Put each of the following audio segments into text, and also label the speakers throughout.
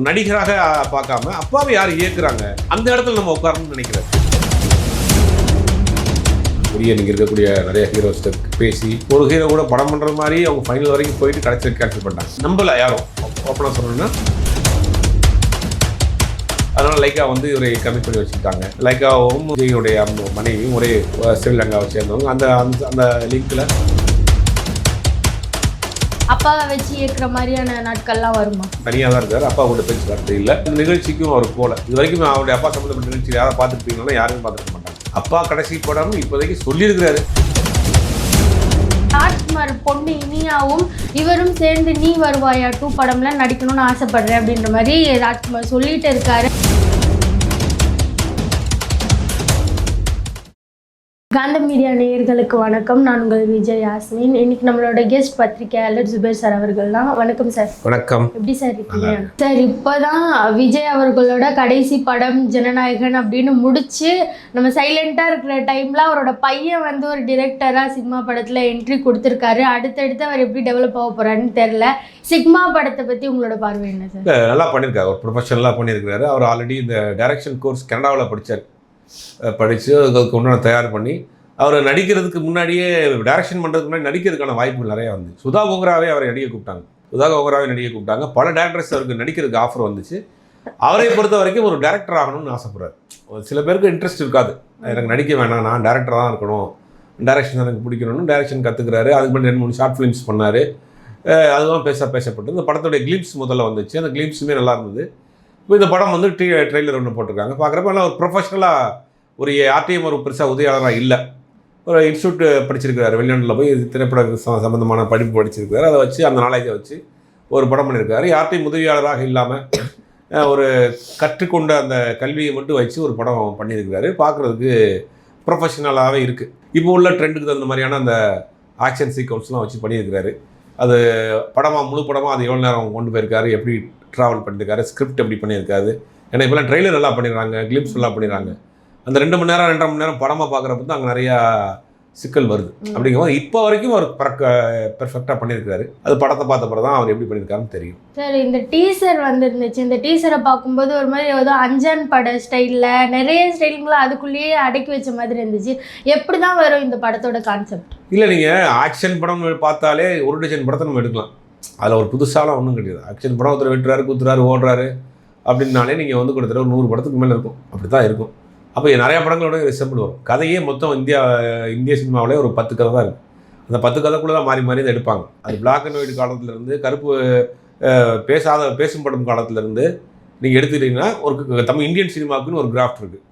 Speaker 1: நடிகராக பார்க்காம அப்பாவை யார் இயக்குறாங்க அந்த இடத்துல நம்ம உட்காரணும்னு நினைக்கிறேன். நீங்க இருக்கக்கூடிய நிறைய ஹீரோஸ் பேசி ஒரு ஹீரோ கூட படம் பண்ற மாதிரி அவங்க ஃபைனல் வரைக்கும் போயிட்டு கடைசி கேன்சல் பண்ணிட்டாங்க. நம்பல யாரும் ஓப்பனா சொல்லணும்னா. அதனால லைக்கா வந்து இவரை கமிட் பண்ணி வச்சுக்கிட்டாங்க. லைக்காவும் விஜயோடைய மனைவியும் ஒரே ஸ்ரீலங்காவை சேர்ந்தவங்க. அந்த அந்த லிங்க்ல
Speaker 2: அப்பாவை வச்சு இயக்குற மாதிரியான நாட்கள்லாம் வருமா?
Speaker 1: தனியாக தான் இருக்காரு. அப்பா கூட பேச்சுவார்த்தை இல்லை. இந்த நிகழ்ச்சிக்கும் அவர் போல. இது வரைக்கும் அவருடைய அப்பா சம்மந்தப்பட்ட நிகழ்ச்சி யாரை பார்த்துருப்பீங்கன்னா யாரும் பார்த்துருக்க மாட்டாங்க. அப்பா கடைசி படம் இப்போதைக்கு சொல்லியிருக்கிறாரு.
Speaker 2: ராஜ்குமார் பொண்ணு இனியாவும் இவரும் சேர்ந்து நீ வருவாயா 2 படம்ல நடிக்கணும்னு ஆசைப்படுறேன் அப்படின்ற மாதிரி ராஜ்குமார் சொல்லிட்டு இருக்காரு. காந்தம் மீடியா நேயர்களுக்கு வணக்கம். நான் உங்கள் விஜய் யாஸ்மின். இன்னைக்கு நம்மளோட கெஸ்ட் பத்திரிகையாளர் ஜுபேர் சார் அவர்கள் தான். வணக்கம் சார்.
Speaker 1: வணக்கம்.
Speaker 2: எப்படி சார் இருக்கீங்க? சார், இப்போதான் விஜய் அவர்களோட கடைசி படம் ஜனநாயகன் அப்படின்னு முடிச்சு நம்ம சைலண்டாக இருக்கிற டைம்ல அவரோட பையன் வந்து ஒரு டிரெக்டராக சிக்மா படத்தில் என்ட்ரி கொடுத்துருக்காரு. அடுத்தடுத்து அவர் எப்படி டெவலப் ஆக போறாருன்னு தெரியல. சிக்மா படத்தை பற்றி உங்களோட பார்வை என்ன சார்?
Speaker 1: நல்லா பண்ணியிருக்காரு. ஒரு ப்ரொஃபஷனலாக பண்ணியிருக்கிறாரு. அவர் ஆல்ரெடி இந்த டைரக்ஷன் கோர்ஸ் கனடாவில் படித்து அதுக்கு ஒன்று தயார் பண்ணி அவர் நடிக்கிறதுக்கு முன்னாடியே டைரக்ஷன் பண்ணுறதுக்கு முன்னாடி நடிக்கிறதுக்கான வாய்ப்புகள் நிறையா வந்து சுதா கோங்கராவே அவரை நடிக்க கூப்பிட்டாங்க. பல டேரக்டர்ஸ் அவருக்கு நடிக்கிறதுக்கு ஆஃபர் வந்துச்சு. அவரை பொறுத்த வரைக்கும் ஒரு டேரக்டர் ஆகணும்னு ஆசைப்படுறாரு. சில பேருக்கு இன்ட்ரெஸ்ட் இருக்காது, எனக்கு நடிக்க வேணாம், நான் டேரக்டராக தான் இருக்கணும், டைரக்ஷன் எனக்கு பிடிக்கணும்னு டைரக்ஷன் கற்றுக்கிறாரு. அதுக்கு முன்னாடி 2-3 ஷார்ட் ஃபிலிம்ஸ் பண்ணார். அதுதான் பேசப்பட்டு இந்த படத்துடைய கிளிம்ஸ் முதல்ல வந்துச்சு. அந்த கிளிம்ஸுமே நல்லா இருந்தது. இப்போ இந்த படம் வந்து ட்ரெய்லர் ஒன்று போட்டிருக்காங்க. பார்க்குறப்ப எல்லாம் ஒரு ப்ரொஃபஷனலாக ஒரு ஆர்டிஎம் ஒரு பெருசாக உதவியாளராக இல்லை. ஒரு இன்ஸ்டியூட் படிச்சிருக்கிறாரு. வெளிநாட்டில் போய் திரைப்பட சம்மந்தமான படிப்பு படிச்சிருக்கிறாரு. அதை வச்சு அந்த நாலேஜை வச்சு ஒரு படம் பண்ணியிருக்காரு. யார்ட்டையும் உதவியாளராக இல்லாமல் ஒரு கற்றுக்கொண்ட அந்த கல்வியை மட்டும் வச்சு ஒரு படம் பண்ணியிருக்கிறாரு. பார்க்குறதுக்கு ப்ரொஃபஷனலாகவே இருக்குது. இப்போ உள்ள ட்ரெண்டுக்கு தகுந்த மாதிரியான அந்த ஆக்ஷன் சீக்வன்ஸ்லாம் வச்சு பண்ணியிருக்கிறாரு. அது படமாக முழு படமாக அது எவ்வளோ நேரம் கொண்டு போயிருக்காரு, எப்படி ட்ராவல் பண்ணியிருக்காரு, ஸ்கிரிப்ட் எப்படி பண்ணியிருக்காரு. ஏன்னா இப்போலாம் ட்ரெய்லர் நல்லா பண்ணிடுறாங்க, கிளிம்ஸ் நல்லா பண்ணிடுறாங்க. அந்த 2 மணி நேரம் 2.5 மணி நேரம் படமாக பார்க்குறப்ப தான் அங்கே நிறையா சிக்கல் வருது. அப்படிங்கும்போது இப்போ வரைக்கும் அவர் பெர்ஃபெக்டாக பண்ணியிருக்காரு. அது படத்தை பார்த்த பிறகு தான் அவர் எப்படி பண்ணியிருக்காருன்னு தெரியும்.
Speaker 2: சார், இந்த டீசர் வந்துருந்துச்சு. இந்த டீசரை பார்க்கும்போது ஒரு மாதிரி ஏதோ அஞ்சான் பட ஸ்டைலில் நிறைய ஸ்டைலுங்களும் அதுக்குள்ளேயே அடக்கி வச்ச மாதிரி இருந்துச்சு. எப்படி தான் வரும் இந்த படத்தோட கான்செப்ட்?
Speaker 1: இல்லை, நீங்கள் ஆக்ஷன் படம் பார்த்தாலே ஒரு டஜன் படத்தை நம்ம எடுக்கலாம். அதில் ஒரு புதுசாலாம் ஒன்றும் கிடையாது. ஆக்ஷன் படம் ஒருத்தர் வெட்டுறாரு, குத்துறாரு, ஓடுறாரு அப்படின்னாலே நீங்கள் வந்து கிட்டத்தட்ட ஒரு 100 படத்துக்கு மேலே இருக்கும். அப்படி தான் இருக்கும். அப்போ நிறையா படங்களோட ரிசம்பிள் வரும். கதையே மொத்தம் இந்திய சினிமாவிலே ஒரு 10 கதை தான் இருக்குது. அந்த 10 கதைக்குள்ளே தான் மாறி மாறி இதை எடுப்பாங்க. அது பிளாக் அண்ட் ஒயிட் காலத்துலேருந்து கருப்பு பேசும் படம் காலத்துலேருந்து நீங்கள் எடுத்துக்கிட்டிங்கன்னா ஒரு இந்தியன் சினிமாவுக்குன்னு ஒரு கிராஃப்ட் இருக்குது.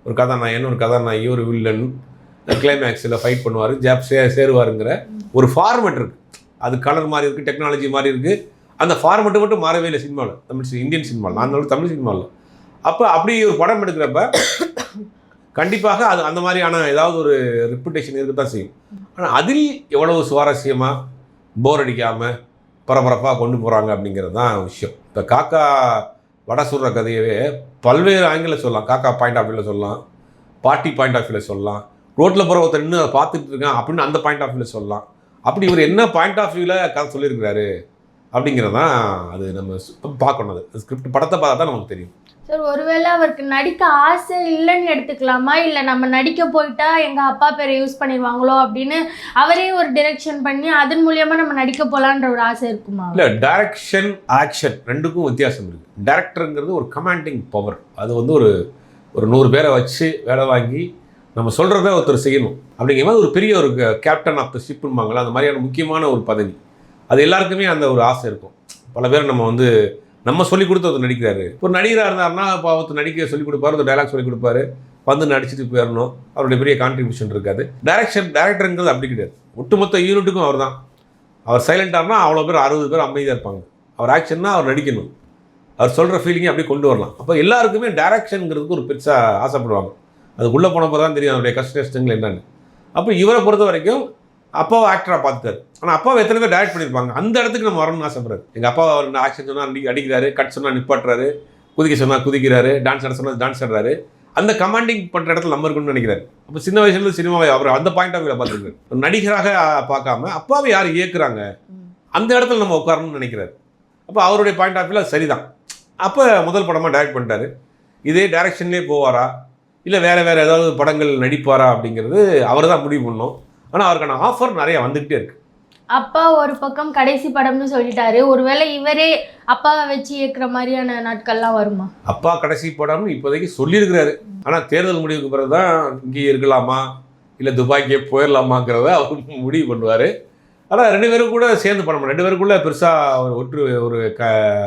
Speaker 1: ஒரு கதாநாயகன், ஒரு கதாநாயகி, ஒரு வில்லன், கிளைமேக்ஸில் ஃபைட் பண்ணுவார், சேருவாருங்கிற ஒரு ஃபார்மெட் இருக்குது. அது கலர் மாதிரி இருக்குது, டெக்னாலஜி மாதிரி இருக்குது. அந்த ஃபார்மெட்டு மட்டும் மாறவே இல்லை சினிமாவில், இந்தியன் சினிமாவில், நான் தமிழ் சினிமாவில். அப்போ அப்படி ஒரு படம் எடுக்கிறப்ப கண்டிப்பாக அது அந்த மாதிரியான ஏதாவது ஒரு ரெப்புடேஷன் இருக்க தான் செய்யும். ஆனால் அதில் எவ்வளவு சுவாரஸ்யமாக போர் அடிக்காமல் பரபரப்பாக கொண்டு போகிறாங்க அப்படிங்கிறது தான் விஷயம். இப்போ காக்கா வடை சுடுற கதையவே பல்வேறு ஆங்கிளில் சொல்லலாம். காக்கா பாயிண்ட் ஆஃப் வியூவில் சொல்லலாம், பாட்டி பாயிண்ட் ஆஃப் வியூவில் சொல்லலாம், ரோட்டில் போகிற ஒருத்தர் இன்னும் அதை பார்த்துட்டு இருக்கான் அப்படின்னு அந்த பாயிண்ட் ஆஃப் வியூவில் சொல்லலாம். அப்படி இவர் என்ன பாயிண்ட் ஆஃப் வியூவில் கதை சொல்லியிருக்கிறாரு அப்படிங்கிறதான் அது நம்ம பார்க்கணும். அது ஸ்கிரிப்ட் படத்தை பார்த்தா தான் நமக்கு தெரியும்.
Speaker 2: சார், ஒருவேளை அவருக்கு நடிக்க ஆசை இல்லைன்னு எடுத்துக்கலாமா, இல்லை நம்ம நடிக்க போயிட்டா எங்கள் அப்பா பேரை யூஸ் பண்ணிடுவாங்களோ அப்படின்னு அவரே ஒரு டிரெக்ஷன் பண்ணி அதன் மூலியமாக நம்ம நடிக்க போகலான்ற ஒரு ஆசை இருக்குமா?
Speaker 1: இல்லை, டைரக்ஷன் ஆக்ஷன் ரெண்டுக்கும் வித்தியாசம் இருக்குது. டைரக்டருங்கிறது ஒரு கமாண்டிங் பவர். அது வந்து ஒரு 100 பேரை வச்சு வேலை வாங்கி நம்ம சொல்கிறத ஒருத்தர் செய்யணும். அப்படிங்கும்போது ஒரு பெரிய ஒரு கேப்டன் ஆஃப் த ஷிப்புன்பாங்களா, அந்த மாதிரியான முக்கியமான ஒரு பதவி. அது எல்லாருக்குமே அந்த ஒரு ஆசை இருக்கும். பல பேர் நம்ம சொல்லிக் கொடுத்து ஒருத்தர் நடிக்கிறாரு. ஒரு நடிகராக இருந்தாருன்னா இப்போ ஒருத்தர் நடிக்க சொல்லிக் கொடுப்பாரு, ஒரு டைலாக் சொல்லிக் கொடுப்பாரு, வந்து நடிச்சுட்டு போயிடணும். அவருடைய பெரிய கான்ட்ரிபியூஷன் இருக்காது. டைரக்டருங்கிறது அப்படி கிடையாது. ஒட்டுமொத்த யூனிட்டுக்கும் அவர் தான். அவர் சைலண்டாகனா அவ்வளோ பேர் 60 பேர் அமைதியாக இருப்பாங்க. அவர் ஆக்ஷன்னா அவர் நடிக்கணும், அவர் சொல்கிற ஃபீலிங்கை அப்படியே கொண்டு வரலாம். அப்போ எல்லாருக்குமே டைரக்ஷனுங்கிறதுக்கு ஒரு பெருசாக ஆசைப்படுவாங்க. அதுக்குள்ளே போனப்போ தான் தெரியும் அவருடைய கஷ்டங்கள் என்னென்னு. அப்போ இவரை பொறுத்த வரைக்கும் அப்பாவை ஆக்டராக பார்த்துட்டாரு. ஆனால் அப்பாவை எத்தனை பேர் டைரக்ட் பண்ணியிருப்பாங்க. அந்த இடத்துக்கு நம்ம வரணும்னு ஆசைப்படுறாரு. எங்கள் அப்பா அவர் ஆக்ஷன் சொன்னால் அடிக்கிறாரு, கட் சொன்னால் நிப்பாட்டுறாரு, குதிக்க சொன்னால் குதிக்கிறாரு, டான்ஸ் ஆட சொன்னால் டான்ஸ் ஆடுறாரு. அந்த கமாண்டிங் பண்ணுற இடத்துல நம்ம இருக்கணும்னு நினைக்கிறாரு. அப்போ சின்ன வயசுலேருந்து சினிமாவை அவர் அந்த பாயிண்ட் ஆஃப் வியூவில் பார்த்துருக்காரு. ஒரு நடிகராக பார்க்காம அப்பாவை யார் இயக்குறாங்க அந்த இடத்துல நம்ம உட்காரணும்னு நினைக்கிறாரு. அப்போ அவருடைய பாயிண்ட் ஆஃப் வியூவில் சரிதான். அப்போ முதல் படமாக டைரக்ட் பண்ணிட்டாரு. இதே டைரக்ஷன்லேயே போவாரா இல்லை வேறு ஏதாவது படங்கள் நடிப்பாரா அப்படிங்கிறது அவர் தான் முடிவு பண்ணோம். ஆனால் அவருக்கான ஆஃபர் நிறையா வந்துக்கிட்டே இருக்குது.
Speaker 2: அப்பா ஒரு பக்கம் கடைசி படம்னு சொல்லிட்டாரு. ஒருவேளை இவரே அப்பாவை வச்சு இயக்குற மாதிரியான நாட்கள்லாம் வருமா?
Speaker 1: அப்பா கடைசி படம்னு இப்போதைக்கு சொல்லியிருக்கிறாரு. ஆனால் தேர்தல் முடிவுக்கு பிறகு தான் இங்கே இருக்கலாமா இல்லை துபாய்க்கே போயிடலாமாங்கிறத அவர் முடிவு பண்ணுவார். ஆனால் 2 பேரும் கூட சேர்ந்து பண்ண முடியும். 2 பேருக்குள்ளே பெருசாக ஒரு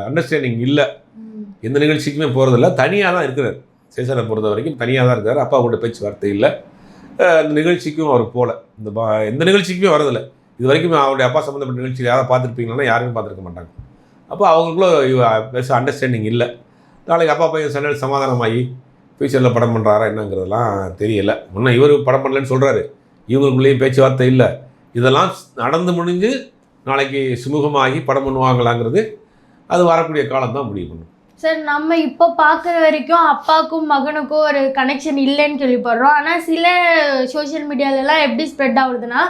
Speaker 1: அண்டர்ஸ்டாண்டிங் இல்லை. எந்த நிகழ்ச்சிக்குமே போகிறதில்ல, தனியாக தான் இருக்கிறார். சேசனை பொறுத்த வரைக்கும் தனியாக தான் இருக்கார். அப்பா கூட பேச்சுவார்த்தை இல்லை. அந்த நிகழ்ச்சிக்கும் அவர் போகல, எந்த நிகழ்ச்சிக்குமே வரதில்லை. இது வரைக்கும் அவருடைய அப்பா சம்மந்தப்பட்ட நிகழ்ச்சியில் யாராவது பார்த்துருப்பீங்கன்னா யாருமே பார்த்துருக்க மாட்டாங்க. அப்போ அவங்களுக்குள்ள பெருசாக அண்டர்ஸ்டாண்டிங் இல்லை. நாளைக்கு அப்பா பையன் சண்டை சமாதானமாகி ஃபியூச்சரில் படம் பண்ணுறாரா என்னங்கிறதெல்லாம் தெரியலை. முன்னே இவர் படம் பண்ணலன்னு சொல்கிறாரு, இவங்களுக்குள்ளேயும் பேச்சுவார்த்தை இல்லை. இதெல்லாம் நடந்து முடிஞ்சு நாளைக்கு சுமூகமாகி படம் பண்ணுவாங்களாங்கிறது அது வரக்கூடிய காலம் தான் முடிவு பண்ணும்.
Speaker 2: சார், நம்ம இப்போ பார்க்குற வரைக்கும் அப்பாவுக்கும் மகனுக்கும் ஒரு கனெக்ஷன் இல்லைன்னு கேள்விப்படுறோம். ஆனால் சில சோஷியல் மீடியாலலாம் எப்படி ஸ்ப்ரெட் ஆகுதுன்னா,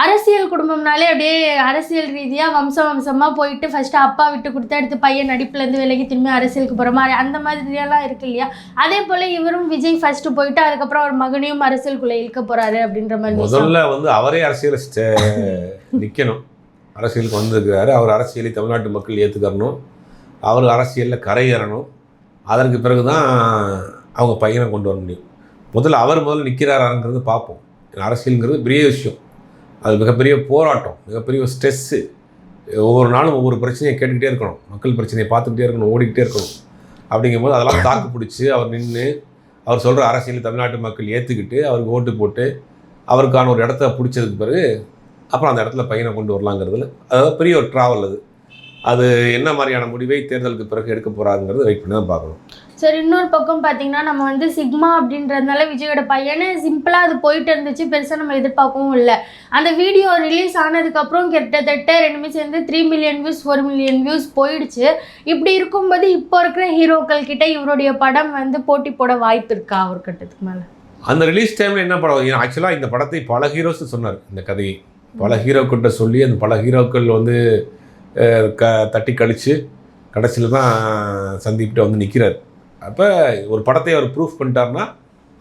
Speaker 2: அரசியல் குடும்பம்னாலே அப்படியே அரசியல் ரீதியாக வம்சமாக போயிட்டு ஃபஸ்ட்டு அப்பா விட்டு கொடுத்தா எடுத்து பையன் நடிப்புலேருந்து விலகி திரும்பி அரசியலுக்கு போகிற மாதிரி அந்த மாதிரியெல்லாம் இருக்கு இல்லையா? அதே போல் இவரும் விஜய் ஃபஸ்ட்டு போயிட்டு அதுக்கப்புறம் அவர் மகனையும் அரசியலுக்குள்ளே இழுக்க போகிறாரு அப்படின்ற மாதிரி.
Speaker 1: முதல்ல அவரே அரசியலை நிற்கணும். அரசியலுக்கு வந்திருக்கிறாரு. அவர் அரசியலை தமிழ்நாட்டு மக்கள் ஏற்றுக்கறணும். அவர் அரசியலில் கரையேறணும். அதற்கு பிறகு தான் அவங்க பையனை கொண்டு வர முடியும். முதல்ல நிற்கிறாராங்கிறது பார்ப்போம். அரசியலுங்கிறது பெரிய விஷயம். அது மிகப்பெரிய போராட்டம், மிகப்பெரிய ஸ்ட்ரெஸ்ஸு. ஒவ்வொரு நாளும் ஒவ்வொரு பிரச்சனையை கேட்டுக்கிட்டே இருக்கணும், மக்கள் பிரச்சனையை பார்த்துக்கிட்டே இருக்கணும், ஓடிக்கிட்டே இருக்கணும். அப்படிங்கும்போது அதெல்லாம் தாக்கு பிடிச்சி அவர் நின்று அவர் சொல்கிற அரசியலை தமிழ்நாட்டு மக்கள் ஏற்றுக்கிட்டு அவருக்கு ஓட்டு போட்டு அவருக்கான ஒரு இடத்த பிடிச்சதுக்கு பிறகு அப்புறம் அந்த இடத்துல பையனை கொண்டு வரலாங்கிறதுல அதாவது பெரிய ஒரு ட்ராவல். அது என்ன மாதிரியான முடிவை தேர்தலுக்கு பிறகு எடுக்க போகிறாருங்கிறது வெயிட் பண்ணி தான் பார்க்கணும்.
Speaker 2: சரி, இன்னொரு பக்கம் பார்த்தீங்கன்னா நம்ம சிக்மா அப்படின்றதுனால விஜயோட பையனே சிம்பிளாக அது போயிட்டு இருந்துச்சு, பெருசாக நம்ம எதிர்பார்க்கவும் இல்லை. அந்த வீடியோ ரிலீஸ் ஆனதுக்கப்புறம் கிட்டத்தட்ட 2 சேர்ந்து 3 மில்லியன் வியூஸ் 4 மில்லியன் வியூஸ் போயிடுச்சு. இப்படி இருக்கும்போது இப்போ இருக்கிற ஹீரோக்கள் கிட்ட இவருடைய படம் போட்டி போட வாய்ப்பு இருக்கா ஒரு கட்டத்துக்கு மேலே?
Speaker 1: அந்த ரிலீஸ் டைமில் என்ன படம், ஆக்சுவலாக இந்த படத்தை பல ஹீரோஸ் சொன்னார். இந்த கதையை பல ஹீரோக்கிட்ட சொல்லி அந்த பல ஹீரோக்கள் தட்டி கழித்து கடைசியில் தான் சந்தீப்கிட்ட நிற்கிறார். அப்போ ஒரு படத்தை அவர் ப்ரூஃப் பண்ணிட்டார்னா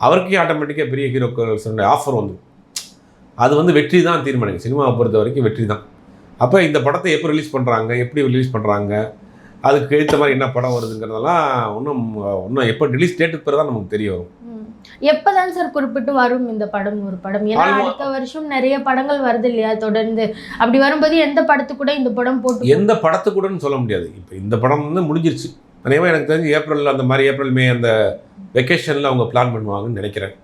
Speaker 1: அவருக்கே ஆட்டோமேட்டிக்காக பெரிய ஹீரோக்கள் சொன்ன ஆஃபர் அது வெற்றி தான் தீர்மானிக்கும். சினிமாவை பொறுத்த வரைக்கும் வெற்றி தான். அப்போ இந்த படத்தை எப்போ ரிலீஸ் பண்ணுறாங்க, எப்படி ரிலீஸ் பண்ணுறாங்க, அதுக்கு ஏற்ற மாதிரி என்ன படம் வருதுங்கிறதெல்லாம் இன்னும் எப்போ ரிலீஸ் டேட்டுக்கு பிறகு தான் நமக்கு தெரிய வரும்.
Speaker 2: எப்போதான் சார் குறிப்பிட்டு வரும் இந்த படம்? ஒரு படம் ஏன்னா அடுத்த வருஷம் நிறைய படங்கள் வருது இல்லையா தொடர்ந்து. அப்படி வரும்போது எந்த படத்துக்கு கூட இந்த படம் போட்டு
Speaker 1: எந்த படத்துக்கு கூடன்னு சொல்ல முடியாது. இப்போ இந்த படம் முடிஞ்சிருச்சு. அதேமாதிரி எனக்கு தெரிஞ்சு ஏப்ரல் அந்த மாதிரி ஏப்ரல் மே அந்த வெக்கேஷனில் அவங்க பிளான் பண்ணுவாங்கன்னு நினைக்கிறேன்.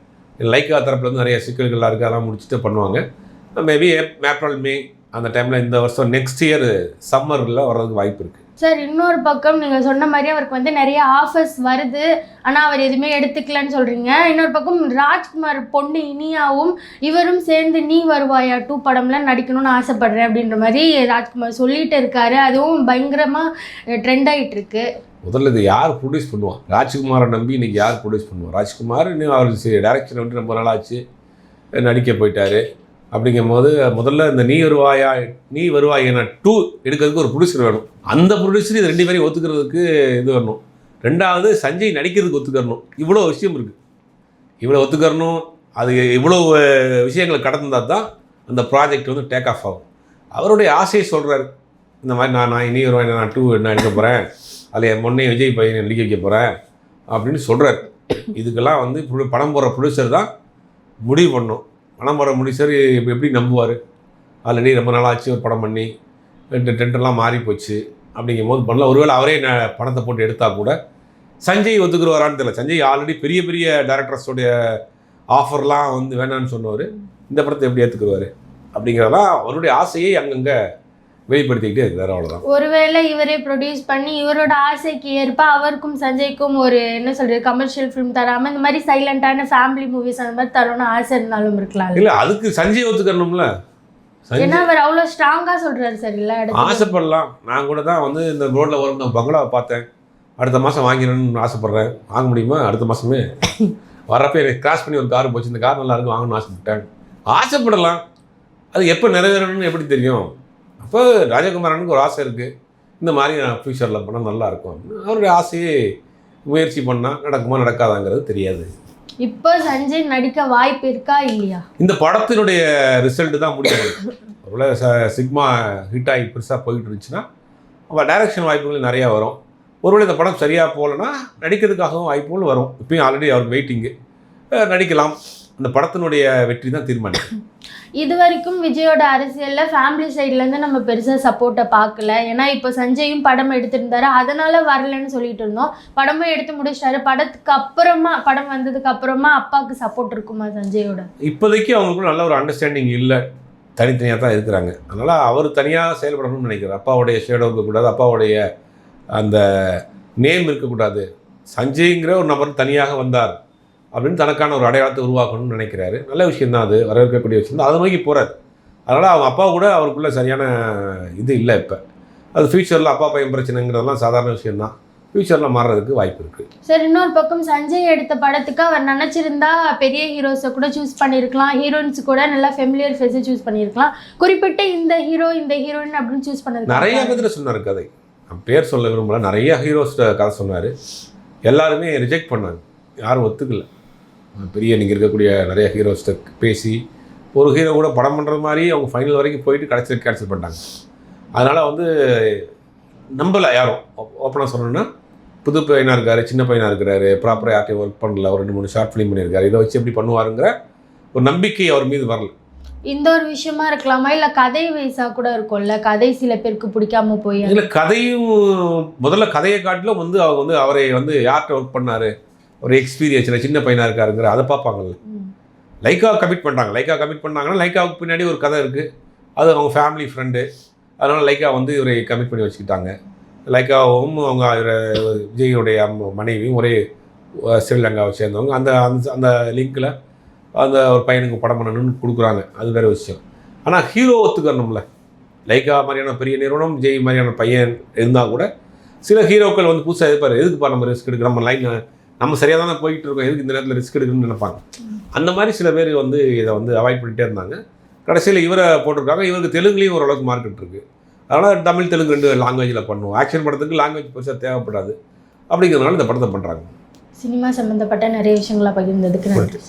Speaker 1: லைக்கா தரப்புலேருந்து நிறைய சிக்கல்கள்லாம் இருக்குது, அதெல்லாம் முடிச்சுட்டு பண்ணுவாங்க. மேபி ஏப்ரல் மே அந்த டைமில் இந்த வருஷம் நெக்ஸ்ட் இயர் சம்மரில் வர்றதுக்கு வாய்ப்பு இருக்குது.
Speaker 2: சார், இன்னொரு பக்கம் நீங்கள் சொன்ன மாதிரி அவருக்கு நிறைய ஆஃபர்ஸ் வருது, ஆனால் அவர் எதுவுமே எடுத்துக்கலன்னு சொல்கிறீங்க. இன்னொரு பக்கம் ராஜ்குமார் பொண்ணு இனியாவும் இவரும் சேர்ந்து நீ வருவாயா 2 படம்லாம் நடிக்கணும்னு ஆசைப்படுறேன் அப்படின்ற மாதிரி ராஜ்குமார் சொல்லிட்டு இருக்காரு. அதுவும் பயங்கரமாக ட்ரெண்ட் ஆகிட்டு இருக்கு.
Speaker 1: முதல்ல இது யார் ப்ரொடியூஸ் பண்ணுவான்? ராஜ்குமாரை நம்பி இன்றைக்கி யார் ப்ரொடியூஸ் பண்ணுவான்? ராஜ்குமார் இன்னும் அவர் டைரக்ஷன் ரொம்ப நாளாச்சு, நடிக்க போயிட்டார். அப்படிங்கும்போது முதல்ல இந்த நீ வருவாயா 2 எடுக்கிறதுக்கு ஒரு ப்ரொடியூசர் வேணும். அந்த ப்ரொடியூசர் இது 2 பேரையும் ஒத்துக்கிறதுக்கு இது வரணும். 2வது சஞ்சய் நடிக்கிறதுக்கு ஒத்துக்கறணும். இவ்வளோ விஷயம் இருக்குது, இவ்வளோ ஒத்துக்கறணும். அது இவ்வளோ விஷயங்களை கடந்தால் தான் அந்த ப்ராஜெக்ட் டேக் ஆஃப் ஆகும். அவருடைய ஆசையை சொல்கிறார். இந்த மாதிரி நான் நீ வருவாயா நான் 2 என்ன எடுக்க போகிறேன், அதில் என் பொண்ணை விஜய் பையனை நடிக்க வைக்க போகிறேன் அப்படின்னு சொல்கிறார். இதுக்கெல்லாம் படம் போடுற ப்ரொடியூசர் தான் முடிவு பண்ணணும். பணம் போட முடிச்சார் எப்படி நம்புவார்? ஆல்ரெடி ரொம்ப நாளாச்சு ஒரு படம் பண்ணி டெண்டெல்லாம் மாறி போச்சு. அப்படிங்கும்போது பண்ணலாம். ஒருவேளை அவரே பணத்தை போட்டு எடுத்தால் கூட சஞ்சய் ஒத்துக்குருவாரான்னு தெரியல. சஞ்சய் ஆல்ரெடி பெரிய பெரிய டேரக்டர்ஸோடைய ஆஃபர்லாம் வேணான்னு சொன்னவர். இந்த படத்தை எப்படி ஏற்றுக்குருவார் அப்படிங்கிறதெல்லாம் அவருடைய ஆசையை அங்கங்கே வெளிப்படுத்திக்கிட்டே இருக்கிறார். அவ்வளோதான்.
Speaker 2: ஒருவேளை இவரே ப்ரொடியூஸ் பண்ணி இவரோட ஆசைக்கு ஏற்ப அவருக்கும் சஞ்சய்க்கும் ஒரு என்ன சொல்கிறது கமர்ஷியல் ஃபிலிம் தராமல் இந்த மாதிரி சைலண்டான ஃபேமிலி மூவிஸ் அந்த மாதிரி தரணும்னு ஆசை இருந்தாலும் இருக்கலாம்.
Speaker 1: இல்லை, அதுக்கு சஞ்சய் ஒத்துக்கணும்ல.
Speaker 2: ஏன்னா அவர் அவ்வளோ ஸ்ட்ராங்காக சொல்கிறாரு சார். இல்லை
Speaker 1: ஆசைப்படலாம். நான் கூட தான் இந்த ரோட்டில் வரும் நான் பங்களாவை பார்த்தேன், அடுத்த மாதம் வாங்கிடணும்னு ஆசைப்பட்றேன். வாங்க முடியுமா? அடுத்த மாதமே வரப்போ எனக்கு கிராஸ் பண்ணி ஒரு கார் போச்சு, இந்த கார் நல்லா இருக்கும் வாங்கணும்னு ஆசைப்பட்டேன். ஆசைப்படலாம். அது எப்போ நிறைவேறணும்னு எப்படி தெரியும்? அப்போ ராஜகுமாரனுக்கு ஒரு ஆசை இருக்குது, இந்த மாதிரி நான் ஃப்யூச்சரில் பண்ணால் நல்லாயிருக்கும் அப்படின்னு அவருடைய ஆசையே முயற்சி பண்ணால் நடக்குமா நடக்காதாங்கிறது தெரியாது.
Speaker 2: இப்போ சஞ்சய் நடிக்க வாய்ப்பு இருக்கா இல்லையா?
Speaker 1: இந்த படத்தினுடைய ரிசல்ட்டு தான் முடியும். ஒருவேளை சிக்மா ஹிட் ஆகி பெருசாக போயிட்டு இருந்துச்சுன்னா அப்போ டைரக்ஷன் வாய்ப்புகள் நிறையா வரும். ஒருவேளை இந்த படம் சரியாக போகலன்னா நடிக்கிறதுக்காகவும் வாய்ப்புகள் வரும். இப்பயும் ஆல்ரெடி அவருக்கு வெயிட்டிங்கு, நடிக்கலாம். அந்த படத்தினுடைய வெற்றி தான் தீர்மானிக்கும்.
Speaker 2: இது வரைக்கும் விஜயோட அரசியலில் ஃபேமிலி சைட்லேருந்து நம்ம பெருசாக சப்போர்ட்டை பார்க்கல. ஏன்னா இப்போ சஞ்சயும் படம் எடுத்திருந்தாரு, அதனால் வரலன்னு சொல்லிட்டு இருந்தோம். படமும் எடுத்து முடிச்சிட்டாரு. படத்துக்கு அப்புறமா, படம் வந்ததுக்கு அப்புறமா அப்பாவுக்கு சப்போர்ட் இருக்குமா சஞ்சயோட?
Speaker 1: இப்போதைக்கு அவங்களுக்குள்ள நல்ல ஒரு அண்டர்ஸ்டாண்டிங் இல்லை, தனித்தனியாக தான் இருக்கிறாங்க. அதனால் அவர் தனியாக செயல்படணும்னு நினைக்கிறார். அப்பாவுடைய ஷேடோ இருக்கக்கூடாது, அப்பாவுடைய அந்த நேம் இருக்கக்கூடாது. சஞ்சய்ங்கிற ஒரு நபர் தனியாக வந்தார் அப்படின்னு தனக்கான ஒரு அடையாளத்தை உருவாக்கணும்னு நினைக்கிறாரு. நல்ல விஷயந்தான், அது வரவேற்கக்கூடிய விஷயம் தான். அதை நோக்கி போகிறார். அதனால் அவங்க அப்பா கூட அவருக்குள்ள சரியான இது இல்லை. இப்போ அது ஃப்யூச்சரில் அப்பா பையன் பிரச்சனைங்கிறதெல்லாம் சாதாரண விஷயந்தான். ஃப்யூச்சரில் மாறுறதுக்கு வாய்ப்பு இருக்குது.
Speaker 2: சரி, இன்னொரு பக்கம் சஞ்சய் எடுத்த படத்துக்கு அவர் நினச்சிருந்தா பெரிய ஹீரோஸை கூட சூஸ் பண்ணியிருக்கலாம், ஹீரோயின்ஸ் கூட நல்லா ஃபெமிலியர் ஃபேஸை சூஸ் பண்ணியிருக்கலாம். குறிப்பிட்ட இந்த ஹீரோ இந்த ஹீரோயின் அப்படின்னு சூஸ் பண்ணது
Speaker 1: நிறைய பேர் சொன்னார் கதை. பேர் சொல்ல விரும்பல, நிறைய ஹீரோஸ் கதை சொன்னார். எல்லாருமே ரிஜெக்ட் பண்ணாங்க, யாரும் ஒத்துக்கல. பெரிய நீங்கள் இருக்கக்கூடிய நிறைய ஹீரோஸ்ட்டை பேசி ஒரு ஹீரோ கூட படம் பண்ணுறது மாதிரி அவங்க ஃபைனல் வரைக்கும் போயிட்டு கடைசியில் கேன்சல் பண்ணிட்டாங்க. அதனால் வந்து நம்பலை யாரும். ஓப்பனாக சொல்லணுன்னா புது பையனாக இருக்கார், சின்ன பையனாக இருக்கிறாரு, ப்ராப்பராக யார்ட்டையும் ஒர்க் பண்ணல, ஒரு 2-3 ஷார்ட் ஃபிலிம் பண்ணியிருக்காரு, இதை வச்சு எப்படி பண்ணுவாருங்கிற ஒரு நம்பிக்கை அவர் மீது வரல.
Speaker 2: இந்த ஒரு விஷயமா இருக்கலாமா, இல்லை கதை வைஸாக கூட இருக்கும்ல, கதை சில பேருக்கு பிடிக்காம போய்?
Speaker 1: இல்லை, கதையும் முதல்ல கதையை காட்டிலும் வந்து அவங்க வந்து அவரை வந்து யார்கிட்ட ஒர்க் பண்ணார், ஒரு எக்ஸ்பீரியன்ஸில் சின்ன பையனாக இருக்காருங்கிற அதை பார்ப்பாங்கல்ல. லைக்கா கமிட் பண்ணுறாங்க. லைக்கா கமிட் பண்ணாங்கன்னா லைக்காவுக்கு பின்னாடி ஒரு கதை இருக்குது, அது அவங்க ஃபேமிலி ஃப்ரெண்டு. அதனால் லைக்கா வந்து இவரை கமிட் பண்ணி வச்சுக்கிட்டாங்க. லைக்காவும் அவங்க விஜயோடைய மனைவியும் ஒரே ஸ்ரீலங்காவை சேர்ந்தவங்க. அந்த அந்த லிங்க்கில் அந்த ஒரு பையனுக்கு படம் பண்ணணும்னு கொடுக்குறாங்க, அது வேறு விஷயம். ஆனால் ஹீரோ ஒத்துக்கணும்ல. லைக்கா மாதிரியான பெரிய நிறுவனம், விஜய் மாதிரியான பையன் இருந்தால் கூட சில ஹீரோக்கள் வந்து புதுசாக எதிர்ப்பார், எதுக்குப்பா நம்ம ரிஸ்க் எடுக்க, நம்ம லைன் நம்ம சரியாக தானே போயிட்டு இருக்கோம், எதுக்கு இந்த நேரத்தில் ரிஸ்க் எடுக்கணும்னு நினைப்பாங்க. அந்த மாதிரி சில பேர் வந்து இதை வந்து அவாய்ட் பண்ணிகிட்டே இருந்தாங்க. கடைசியில் இவரை போட்டிருக்காங்க. இவருக்கு தெலுங்குலேயும் ஓரளவுக்கு மார்க்கெட் இருக்குது. அதனால் தமிழ் தெலுங்கு 2 லாங்குவேஜில் பண்ணுவோம். ஆக்ஷன் படத்துக்கு லாங்குவேஜ் பெருசாக தேவைப்படாது அப்படிங்கிறதுனால இந்த படத்தை பண்ணுறாங்க.
Speaker 2: சினிமா சம்மந்தப்பட்ட நிறைய விஷயங்களை பகிர்ந்ததுக்கு நன்றி.